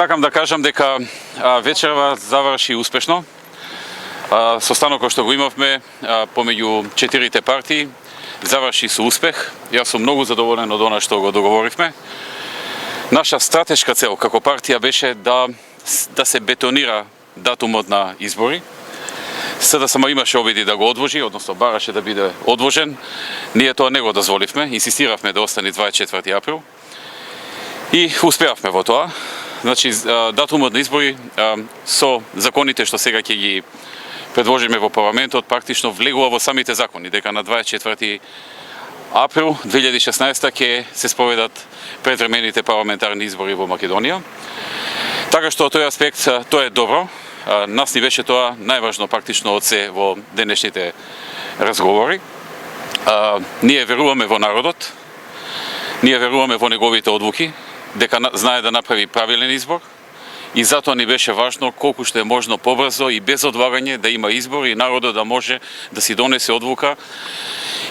Сакам да кажам дека вечерва заврши успешно. Состанокот што го имавме помеѓу 4 партии заврши со успех. Јас сум многу задоволен од она што го договоривме. Наша стратешка цел како партија беше да се бетонира датумот на избори. СДСМ имаше обиди да го одложи, односно бараше да биде одложен. Ние тоа не го дозволивме, инсистиравме да остане 24 април. И успеавме во тоа. Значи, датумот на избори со законите што сега ќе ги предложиме во парламентот, практично влегува во самите закони, дека на 24 април 2016 ќе се спроведат предвремените парламентарни избори во Македонија. Така што тој аспект, тоа е добро. Нас ни беше тоа најважно практично од се во денешните разговори. Ние веруваме во народот, ние веруваме во неговите одлуки, дека знае да направи правилен избор и затоа ни беше важно колку што е можно побрзо и без одлагање да има избор и народот да може да си донесе одлука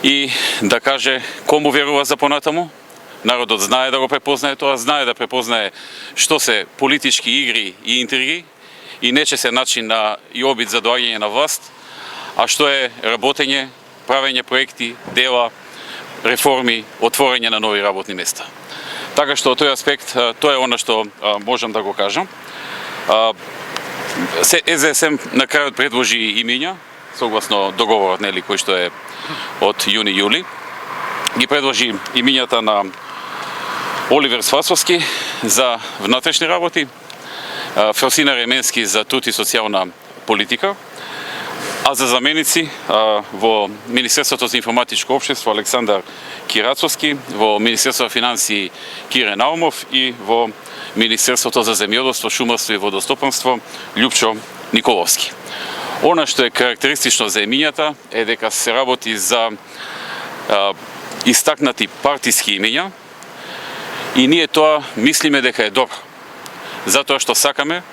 и да каже кому верува за понатаму. Народот знае да го препознае тоа, знае да препознае што се политички игри и интриги и нечесен начин на и обид за доаѓање на власт, а што е работење, правење проекти, дела, реформи, отворање на нови работни места. Така што тој аспект, тоа е она што можам да го кажам. СДСМ на крајот предложи имиња, согласно договорот нели кој што е од јуни-јули. Ги предложи имињата на Оливер Спасовски за внатрешни работи, Фросина Ременски за труд и социјална политика, а за заменици во Министерството за информатичко општество Александар Кирацовски, во Министерството за финансии Кире Наумов и во Министерството за земјоделство, шумарство и водостопанство Љупчо Николовски. Она што е карактеристично за имињата е дека се работи за истакнати партиски имиња и ние тоа мислиме дека е добро. Затоа што сакаме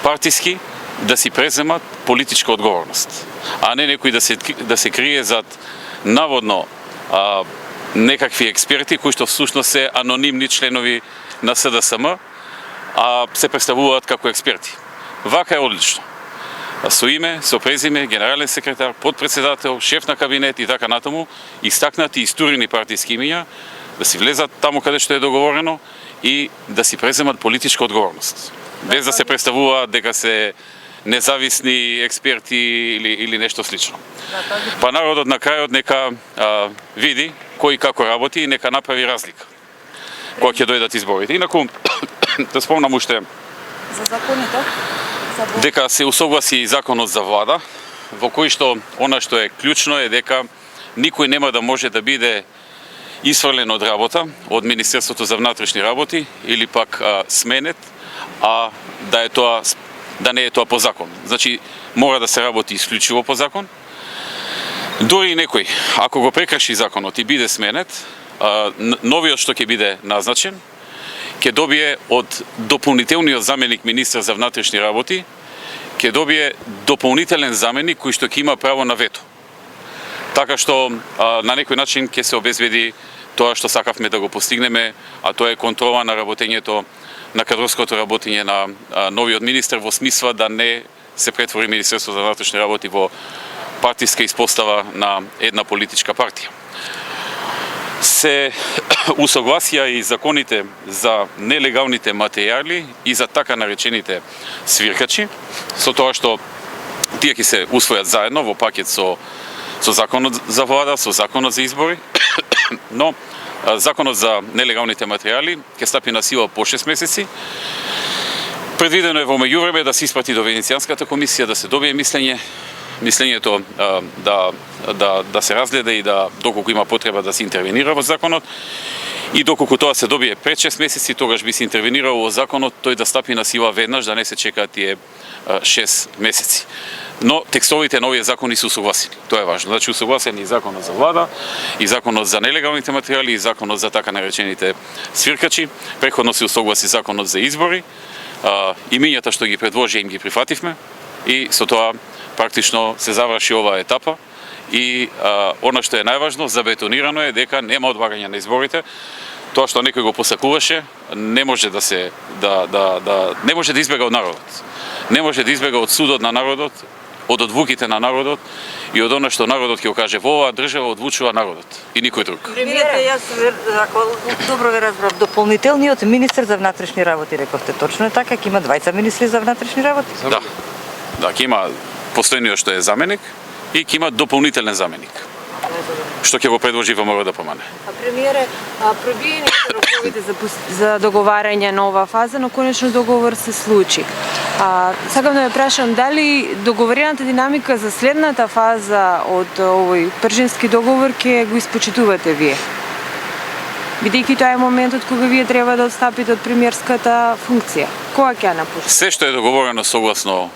партиски да си преземат политичка одговорност, а не некој да се крие зад наводно некакви експерти кои што всушност се анонимни членови на СДСМ, а се представуваат како експерти. Вака е одлично. Со име, со презиме, генерален секретар, подпредседател, шеф на кабинет и така натаму, истакнати истурени партиски имиња, да си влезат таму каде што е договорено и да си преземат политичка одговорност. Без да се представуваат дека се независни експерти или нешто слично. Па народот на крајот нека види кој како работи и нека направи разлика кога ќе дојдат изборите. Инаку, да спомнам уште за законите, дека се усогласи законот за влада, во кој што она што е клучно е дека никој нема да може да биде исфрлен од работа од Министерството за внатрешни работи или пак сменет, а да не е тоа по закон. Значи, мора да се работи исклучиво по закон. Дори и некој, ако го прекрши законот и биде сменет, новиот што ќе биде назначен, ќе добие од дополнителниот заменик министер за внатрешни работи, ќе добие дополнителен заменик кој што ќе има право на вето. Така што на некој начин ќе се обезбеди тоа што сакавме да го постигнеме, а тоа е контрола на работењето, на кадровското работење на новиот министер во смисла да не се претвори Министерство за внатрешни работи во партиска испостава на една политичка партија. Се усогласија и законите за нелегалните материјали и за така наречените свиркачи, со тоа што тие ќе се усвојат заедно во пакет со законот за влада, со законот за избори, но законот за нелегалните материјали ќе стапи на сила по 6 месеци. Предвидено е во меѓувреме да се испрати до Венецијанската комисија, да се добие мислењето да се разгледа и да доколку има потреба да се интервенира во законот. И доколку тоа се добие пред 6 месеци, тогаш би се интервенирало во законот, тој да стапи на сила веднаш, да не се чекаат тие 6 месеци. Но текстовите на овие закони се усогласени. Тоа е важно. Значи усогласени и законот за влада, и законот за нелегалните материјали, и законот за така наречените свиркачи. Преходно се усогласи законот за избори. Имињата што ги предложи им ги прифативме и со тоа практично се заврши оваа етапа и она што е најважно, забетонирано е дека нема одлагање на изборите. Тоа што некој го посакуваше, не може да се не може да избега од народот. Не може да избега од судот на народот, од одвуките на народот и од она што народот ќе го каже. Во оваа држава одвучува народот и никој друг. Премиерите, јас ако добро ве разбрав, дополнителниот министер за внатрешни работи рековте, точно е така, ќе има двајца министри за внатрешни работи? Да. Да, ќе има постојниот што е заменик и ќе има дополнителен заменик. Што ќе го предложи ВМРО ДПМН. Премиере, пробиени се роковите за договарање на оваа фаза, но конечно договор се случи. Сакам да ме прашам, дали договорената динамика за следната фаза од овој пржински договор ќе го испочитувате вие? Бидејќи тоа е моментот кога вие треба да отстапите од премиерската функција. Кога ќе ја напуштите? Се што е договорено согласно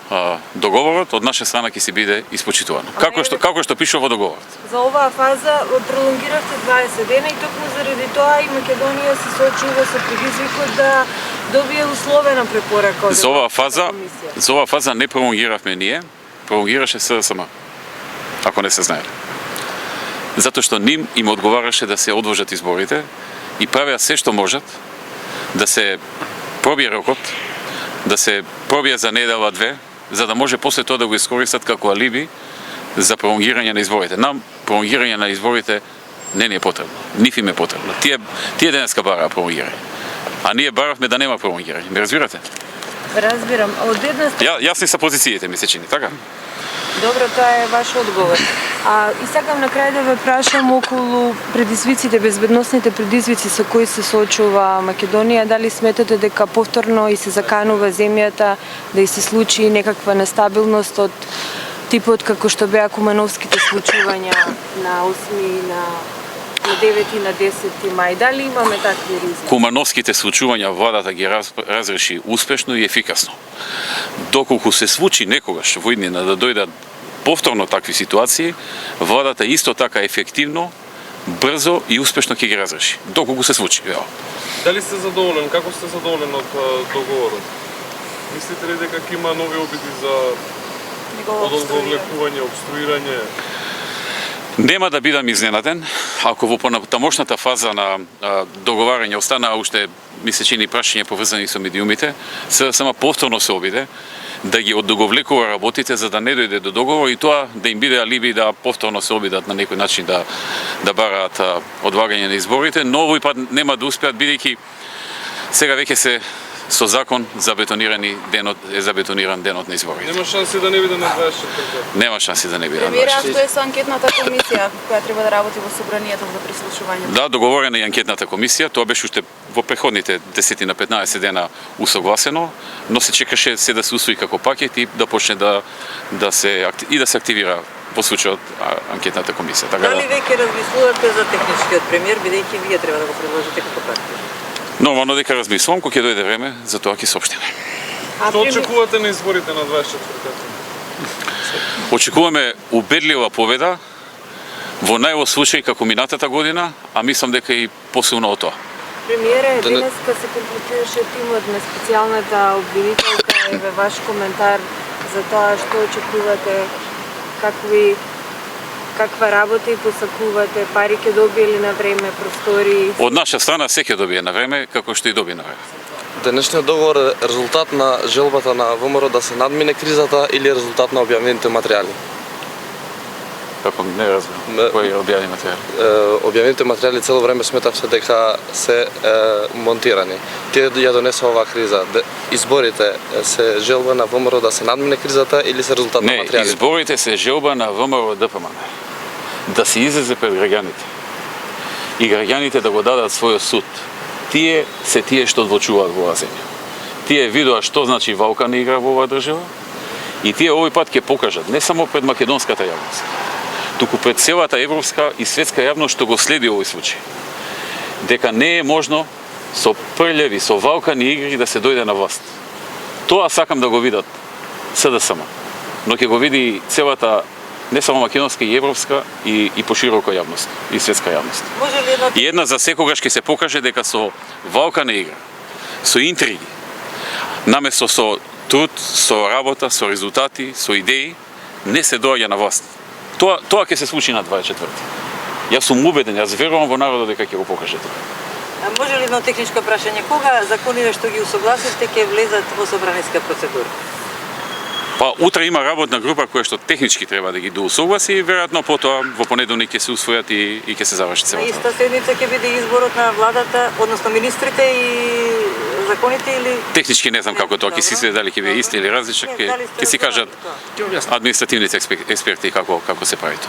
договорот, од наша страна ќе се биде испочитувано. Како што пише во договорот. За оваа фаза пролонгиравте 20 дена и токму заради тоа и Македонија се соочува со предизвикот да добие условена препорака од комисија. За оваа фаза не пролонгиравме ние, пролонгираше СДСМ. Ако не се знае. Затоа што ним им одговараше да се одложат изборите и правеа се што можат да се пробие рокот, да се пробие за недела-две, за да може после тоа да го искористат како алиби за пролонгирање на изборите. Нам пролонгирање на изборите не ни е потребно, ниф им е потребно. Тие денеска бараа пролонгирање, а ние баравме да нема пролонгирање. Ме разбирате? Разбирам. Од една страна... Јасни се позициите, ми се чини, така? Добро, тоа е ваш одговор. И сакам на крај да ве прашам околу предизвиците, безбедносните предизвици со кои се соочува Македонија. Дали сметате дека повторно и се заканува земјата да и се случи некаква нестабилност од типот како што беа кумановските случувања на 8 на 9 и на 10 мај? Дали имаме такви ризики? Кумановските случувања владата ги разреши успешно и ефикасно. Доколку се случи некогаш во иднина да дојдат повторно такви ситуации, владата исто така ефективно, брзо и успешно ќе ги разреши. Доколку се случи. Дали сте задоволен? Како сте задоволен од договорот? Мислите ли дека ќе има нови обиди за одолговлекување, обструирање? Нема да бидам изненаден, ако во понатамошната фаза на договарање останаа уште, ми се чини, прашања поврзани со медиумите, само повторно се обиде да ги одговлекува работите за да не дојде до договор и тоа да им биде алиби да повторно се обидат на некој начин да бараат одлагање на изборите, но овој пат нема да успеат бидејќи сега веќе се со закон забетониран денот на изборите. Нема шанси да не биде на 24-та. Нема шанси да не биде на 24-та. Премиера, што е со анкетната комисија која треба да работи во собранието за прислушување? Да, договорена е анкетната комисија, тоа беше уште во претходните 10 на 15 дена усогласено, но се чекаше се да се усвои како пакет и да почне да се активира во случајот анкетната комисија. Така Дали веќе размислувате за техничкиот премиер, бидејќи вие треба да го предложите како партија? Нормално дека размислувам, кога ќе дојде време, за тоа ќе соопштиме. Што очекувате на изборите на 24-та? Очекуваме убедлива победа во најлош случај како минатата година, а мислам дека и посилно од тоа. Премиере, денеска се комплетираше тимот на специјалната обвинителка. Еве ваш коментар за тоа што очекувате, каква работа и посакувате, пари ќе добие ли на време, простори? Од наша страна се ќе добие на време, како што и доби на време. Денешниот договор е резултат на желбата на ВМРО да се надмине кризата или резултат на објавените материјали? Како не разбирам, кои објавени материјали? Објавените материјали цело време сметавте дека се монтирани. Тие ја донесе оваа криза. Изборите се желба на ВМРО да се надмине кризата или се резултат на материјали? Не, изборите се желба на ВМРО ДПМН. Да се излезе пред граѓаните. И граѓаните да го дадат својот суд. Тие се тие што одлучуваат во оваа земја. Тие видоа што значи валкана игра во оваа држава и тие овој пат ќе покажат не само пред македонската јавност, туку пред целата европска и светска јавност што го следи овој случај. Дека не е можно со прљеви, со валкани игри да се дојде на власт. Тоа сакам да го видат СДСМ, но ќе го види целата не само македонска и европска и поширока јавност и светска јавност. И една за секогаш ќе се покаже дека со валкана игра, со интриги, наместо со труд, со работа, со резултати, со идеи, не се доаѓа на власт. Тоа ќе се случи на 24-ти. Јас сум убеден, јас верувам во народот дека ќе го покаже тоа. Може ли едно техничко прашање, кога законите што ги усогласивте ќе влезат во собраниска процедура? Па утре има работна група која што технички треба да ги доусогласи и веројатно потоа во понеделник ќе се усвојат и ќе се заврши На целата. иста седница ќе биде изборот на владата, односно министрите и законите или... Технички не знам како тоа ќе се свиде, дали ќе биде исти или различен, ќе си кажат административните експерти како се прави тоа.